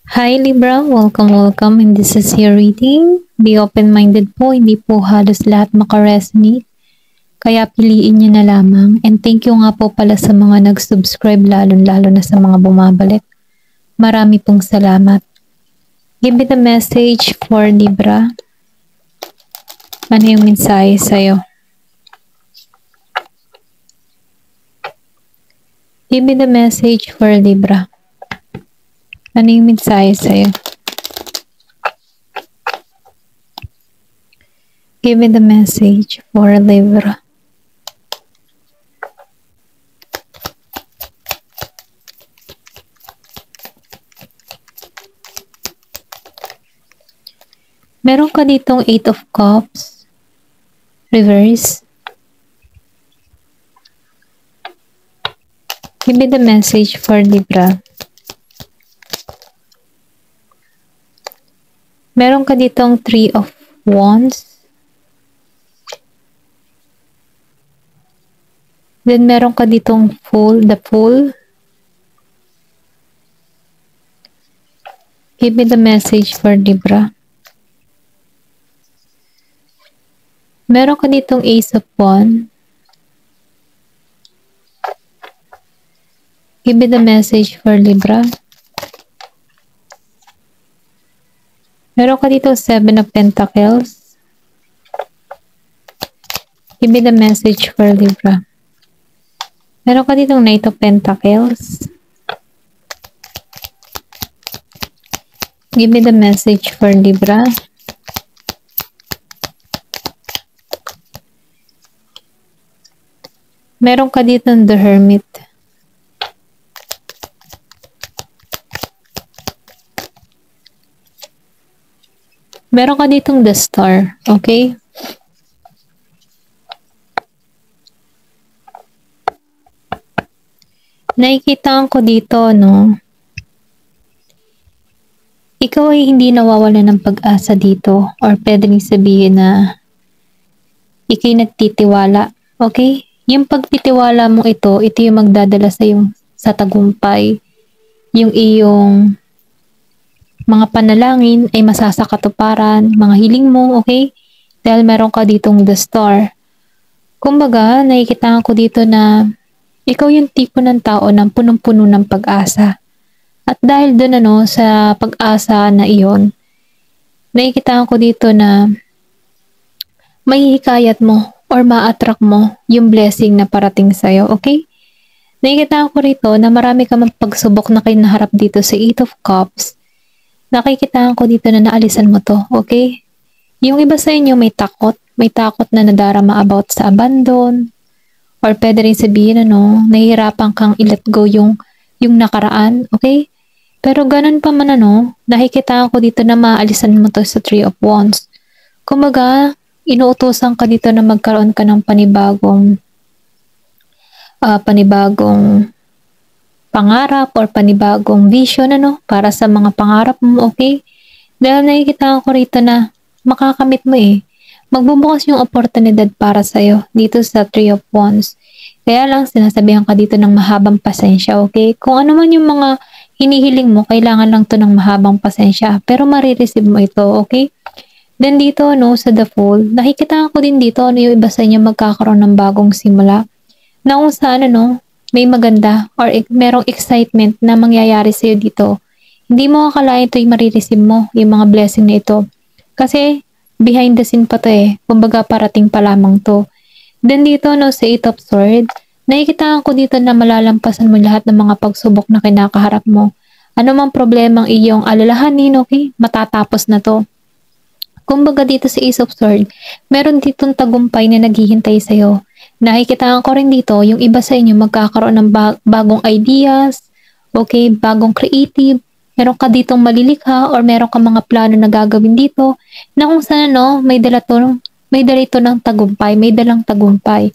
Hi Libra, welcome and this is your reading. Be open-minded po, hindi po halos lahat makaresonate. Kaya piliin nyo na lamang. And thank you nga po pala sa mga nag-subscribe lalo na sa mga bumabalik. Marami pong salamat. Give me the message for Libra. Ano yung mensahe sa'yo? Give me the message for Libra. Ano yung mensahe sa'yo? Give me the message for Libra. Meron ka ditong 8 of Cups. Reverse. Give me the message for Libra. Meron ka ditong 3 of Wands. Then meron ka ditong the Fool. Give me the message for Libra. Meron ka ditong Ace of Wands. Give me the message for Libra. Meron ka dito 7 of Pentacles. Give me the message for Libra. Meron ka dito Knight of Pentacles. Give me the message for Libra. Meron ka dito the Hermit. Meron ka ditong the Star, okay? Nakikita ko dito, no? Ikaw ay hindi nawawala ng pag-asa dito or pwede rin sabihin na ikay nagtitiwala, okay? Yung pagtitiwala mo ito yung magdadala sa tagumpay. Yung iyong mga panalangin ay masasakatuparan, mga hiling mo, okay? Dahil meron ka ditong the Star. Kumbaga, nakikita ko dito na ikaw yung tipo ng tao na punong-puno ng pag-asa. At dahil doon sa pag-asa na iyon, nakikita ko dito na mahihikayat mo or ma-attract mo yung blessing na parating sa'yo, okay? Nakikita ko rito na marami ka mang pagsubok na kinaharap dito sa 8 of Cups. Nakikita ko dito na naalisan mo to, okay? Yung iba sa inyo may takot na nadarama about sa abandon, or pwede rin sabihin nahihirapan kang i-let go yung nakaraan, okay? Pero ganun pa man nakikita ko dito na maalisan mo to sa 3 of Wands. Kumbaga, inuutosan ka dito na magkaroon ka ng panibagong pangarap or panibagong vision para sa mga pangarap mo, okay? Dahil nakikita ko rito na makakamit mo magbubukas yung oportunidad para sa'yo dito sa 3 of Wands. Kaya lang sinasabihan ka dito ng mahabang pasensya, okay? Kung ano man yung mga hinihiling mo, kailangan lang to ng mahabang pasensya. Pero marireceive mo ito, okay? Then dito, sa the Fool, nakikita ko din dito, yung iba sa inyo magkakaroon ng bagong simula. Na kung saan, may maganda or merong excitement na mangyayari sa'yo dito. Hindi mo akalain ito yung marireceive mo, yung mga blessing na ito. Kasi, behind the scene pa to kumbaga parating pa lamang to. Then dito, sa 8 of Swords, nakikita ko dito na malalampasan mo lahat ng mga pagsubok na kinakaharap mo. Ano mang problemang iyong alalahanin, okay? Matatapos na to. Kumbaga dito sa Ace of Swords, meron ditong tagumpay na naghihintay sa'yo. Nakikita ko rin dito, yung iba sa inyo magkakaroon ng bagong ideas, okay, bagong creative, meron ka ditong malilikha or meron ka mga plano na gagawin dito, na kung saan may dala ito ng tagumpay, may dalang tagumpay.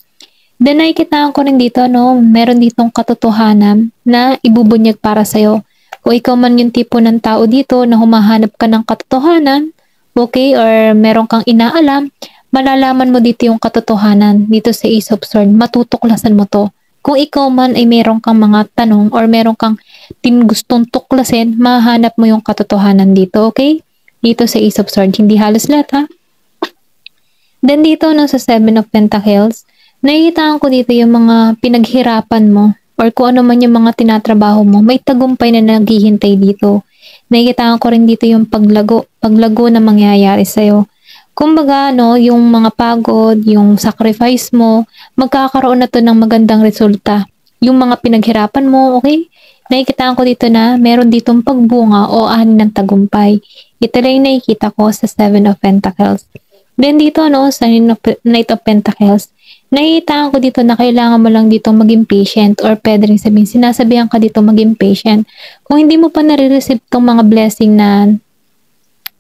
Then nakikita ko rin dito, meron ditong katotohanan na ibubunyag para sa'yo. Kung ikaw man yung tipo ng tao dito na humahanap ka ng katotohanan, okay, or meron kang inaalam, malalaman mo dito yung katotohanan dito sa Ace of Swords, matutuklasan mo to. Kung ikaw man ay meron kang mga tanong or meron kang gustong tuklasin, mahanap mo yung katotohanan dito, okay? Dito sa Ace of Swords, hindi halos lahat ha. Then dito no, sa Seven of Pentacles, nakikita ko dito yung mga pinaghirapan mo or kung ano man yung mga tinatrabaho mo, may tagumpay na naghihintay dito. Nakikita ko rin dito yung paglago na mangyayari sa'yo. Kumbaga, no, yung mga pagod, yung sacrifice mo, magkakaroon na to ng magandang resulta. Yung mga pinaghirapan mo, okay? Nakikita ko dito na meron ditong pagbunga o ani ng tagumpay. Ito lang yung nakikita ko sa Seven of Pentacles. Then dito, no, sa Knight of Pentacles, nakikita ko dito na kailangan mo lang dito maging patient or pwede rin sabihin, sinasabihan ka dito maging patient. Kung hindi mo pa nare-receive tong mga blessing na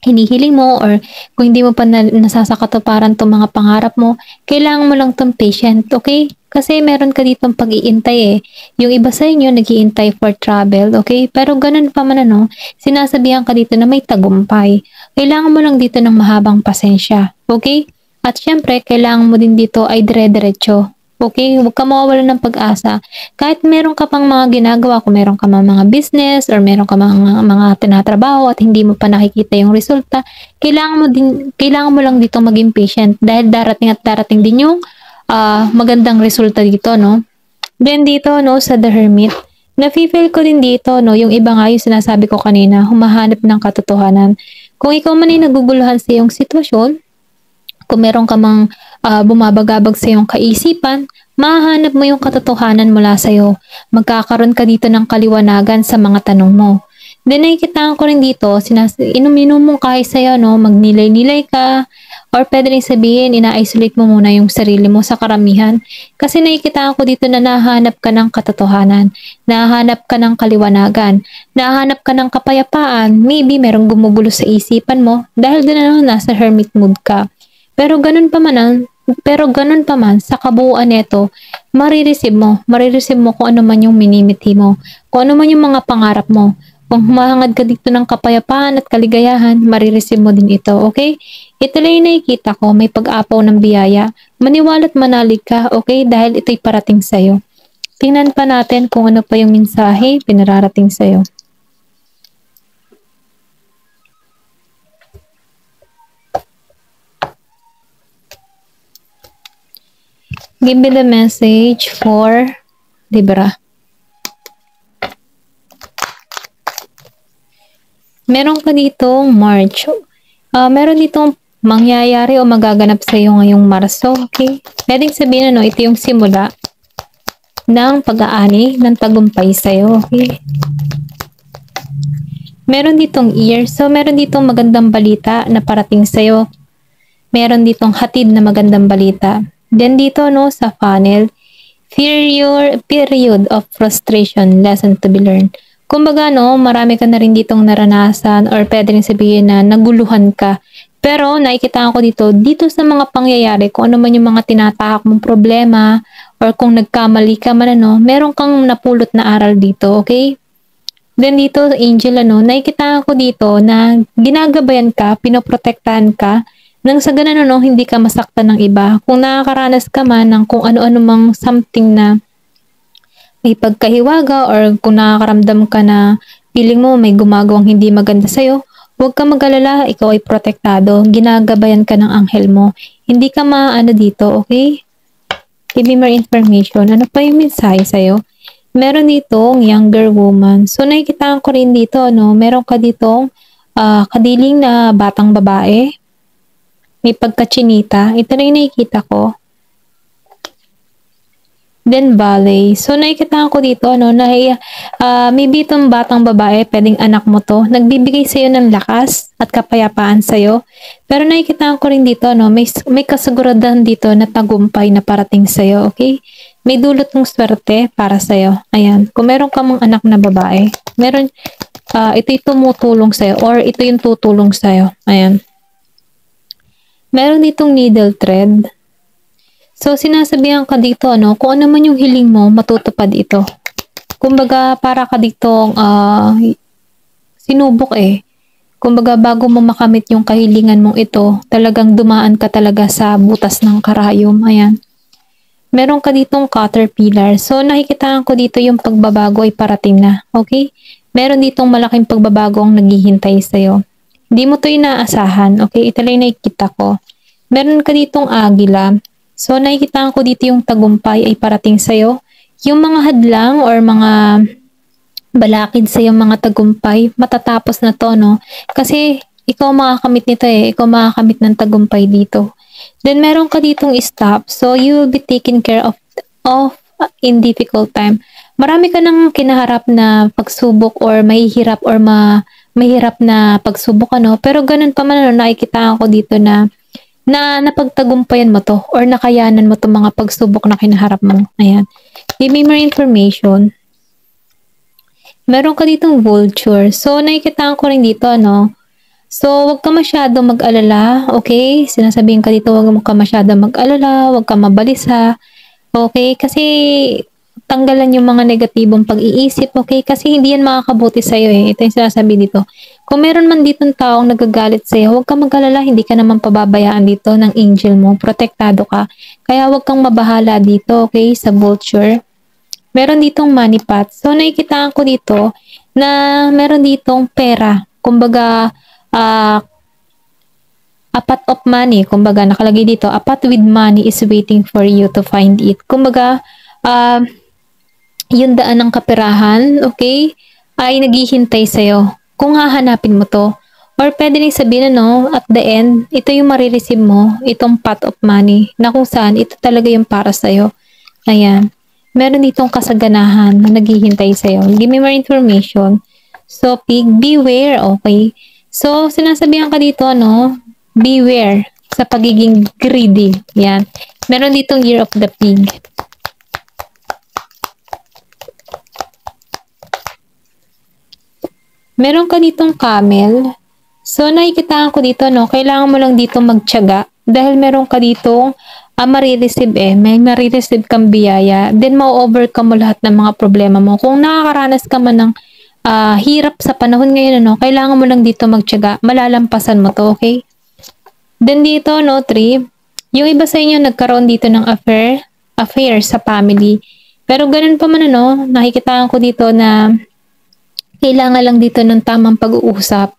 hinihiling mo or kung hindi mo pa nasasakatuparan tong mga pangarap mo, kailangan mo lang tong patient, okay? Kasi meron ka ditong pag-iintay eh. Yung iba sa inyo nag-iintay for travel, okay? Pero ganun pa man ano, sinasabihan ka dito na may tagumpay. Kailangan mo lang dito ng mahabang pasensya, okay? At syempre, kailangan mo din dito ay dire-diretso. Okay? Huwag ka mawawalan ng pag-asa. Kahit meron ka pang mga ginagawa, kung meron ka mga business or meron ka mga tinatrabaho at hindi mo pa nakikita yung resulta, kailangan mo lang dito maging patient dahil darating din yung magandang resulta dito, no? Then dito, no, sa The Hermit, nafe-feel ko din dito, no, yung iba nga yung sinasabi ko kanina, humahanap ng katotohanan. Kung ikaw man ay naguguluhan sa iyong sitwasyon, kung meron ka mang bumabagabag sa iyong kaisipan, mahanap mo yung katotohanan mula sa iyo. Magkakaroon ka dito ng kaliwanagan sa mga tanong mo. Then nakikita ko rin dito, inom-inom mong kahit sa'yo, no, magnilay-nilay ka, or pwede rin sabihin, ina-isolate mo muna yung sarili mo sa karamihan. Kasi nakikita ko dito na nahanap ka ng katotohanan, nahanap ka ng kaliwanagan, nahanap ka ng kapayapaan, maybe merong gumugulo sa isipan mo, dahil doon na nasa hermit mood ka. Pero ganun pa man sa kabuuan nito, marireceive mo kung ano man yung minimithi mo, kung ano man yung mga pangarap mo. Kung humahangad ka dito ng kapayapaan at kaligayahan, marireceive mo din ito, okay? Ito lang yung nakikita ko, may pag-apaw ng biyaya. Maniwala't manalig ka, okay? Dahil ito'y parating sa'yo. Tingnan pa natin kung ano pa yung mensahe pinararating sa'yo. Give me the message for Libra. Meron ka ditong March. Meron ditong mangyayari o magaganap sa iyo ngayong Marso, okay? Pwedeng sabihin ano, ito yung simula ng pag-aani ng tagumpay sa iyo, okay? Meron ditong year. So, meron ditong magandang balita na parating sa iyo. Meron ditong hatid na magandang balita. Then dito, no, sa funnel, period of frustration, lesson to be learned. Kumbaga, no, marami ka na rin ditong naranasan or pwede rin sabihin na naguluhan ka. Pero nakikita ko dito sa mga pangyayari, kung ano man yung mga tinatahak mong problema or kung nagkamali ka man, ano, meron kang napulot na aral dito, okay? Then dito, Angel, ano, nakikita ko dito na ginagabayan ka, pinoprotektahan ka, nang sa ganun, no, hindi ka masaktan ng iba. Kung nakakaranas ka man ng kung ano-ano mang something na may pagkahiwaga or kung nakakaramdam ka na feeling mo may gumagawang hindi maganda sa'yo, huwag ka mag-alala, ikaw ay protektado. Ginagabayan ka ng anghel mo. Hindi ka maano dito, okay? Give me more information. Ano pa yung mensahe sa'yo? Meron ditong younger woman. So, nakikita ko rin dito, no? Meron ka ditong kadiling na batang babae. May pagkachinita. Ito na yung nakikita ko. Then, ballet. So, nakikita ko dito, no, na maybe itong batang babae, pwedeng anak mo to, nagbibigay sa'yo ng lakas at kapayapaan sa'yo. Pero nakikita ko rin dito, no, may kasiguraduhan dito na tagumpay na parating sa'yo, okay? May dulot ng swerte para sa'yo. Ayan. Kung meron ka mong anak na babae, ito'y tumutulong sa'yo or ito yung tutulong sa'yo. Ayan. Meron ditong needle thread. So, sinasabihan ka dito, ano, kung ano man yung hiling mo, matutupad ito. Kumbaga, para ka ditong sinubok eh. Kumbaga, bago mo makamit yung kahilingan mong ito, talagang dumaan ka talaga sa butas ng karayom. Ayan. meron ka ditong caterpillar. So, nakikitaan ko dito yung pagbabago ay parating na. Okay? Meron ditong malaking pagbabago ang naghihintay sa'yo. Hindi mo to inaasahan. Okay? Ito lang nakikita ko. Meron ka ditong agila. So, nakikitaan ko dito yung tagumpay ay parating sa'yo. Yung mga hadlang or mga balakid sa yung mga tagumpay, matatapos na to, no? Kasi, ikaw makakamit nito eh. Ikaw makakamit ng tagumpay dito. Then, meron ka ditong stop. So, you will be taken care of in difficult time. Marami ka nang kinaharap na pagsubok or mahihirap or mahirap na pagsubok, ano? Pero ganun pa man, ano, nakikita ako dito na napagtagumpayan mo to or nakayanan mo to mga pagsubok na kinaharap mo. Ayan. Give me more information. Meron ka ditong vulture. So, nakikitaan ko rin dito, ano? So, wag ka masyado mag-alala, okay? Sinasabihin ka dito, wag ka masyado mag-alala, wag ka mabalisa, okay? Kasi, tanggalan yung mga negatibong pag-iisip, okay? Kasi hindi yan makakabuti sa'yo eh. Ito yung sinasabi dito. Kung meron man ditong taong nagagalit sa'yo, wag kang mag-alala, hindi ka naman pababayaan dito ng angel mo. Protektado ka. Kaya wag kang mabahala dito, okay? Sa vulture. Meron ditong money pot. So, nakikitaan ko dito na meron ditong pera. Kumbaga, a pot of money. Kumbaga, nakalagay dito, a pot with money is waiting for you to find it. Kumbaga, yung daan ng kaperahan, okay, ay naghihintay sa'yo. Kung hahanapin mo to. Or pwede rin sabihin, ano, at the end, ito yung marireceive mo, itong pot of money, na kung saan, ito talaga yung para sa'yo. Ayan. Meron ditong kasaganahan na naghihintay sa'yo. Give me more information. So, pig, beware, okay? So, sinasabihan ka dito, ano, beware sa pagiging greedy. Yan. Meron ditong year of the pig. Meron ka ditong camel. So, nakikitaan ko dito, no, kailangan mo lang dito magtiyaga dahil meron ka ditong marireceive eh. May marireceive kang biyaya. Then, ma-overcome mo lahat ng mga problema mo. Kung nakakaranas ka man ng hirap sa panahon ngayon, ano, kailangan mo lang dito magtiyaga. Malalampasan mo to, okay? Then, dito, no, 3. Yung iba sa inyo nagkaroon dito ng affair sa family. Pero ganun pa man, ano, nakikitaan ko dito na kailangan lang dito ng tamang pag-uusap,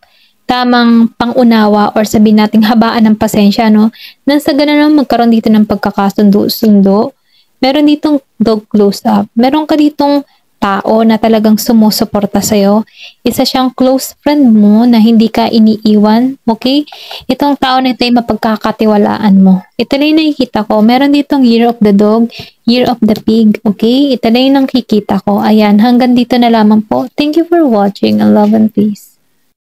tamang pangunawa or sabihin nating habaan ng pasensya, no? Nang sa ganun magkaroon dito ng pagkakasundo-sundo. Meron ditong dog close-up. Meron ka ditong tao na talagang sumusuporta sa'yo. Isa siyang close friend mo na hindi ka iniiwan, okay? Itong tao na ito ay mapagkakatiwalaan mo. Ito na yung nakikita ko. Meron ditong year of the dog, year of the pig, okay? Ito na yung nakikita ko. Ayan, hanggang dito na lamang po. Thank you for watching and love and peace.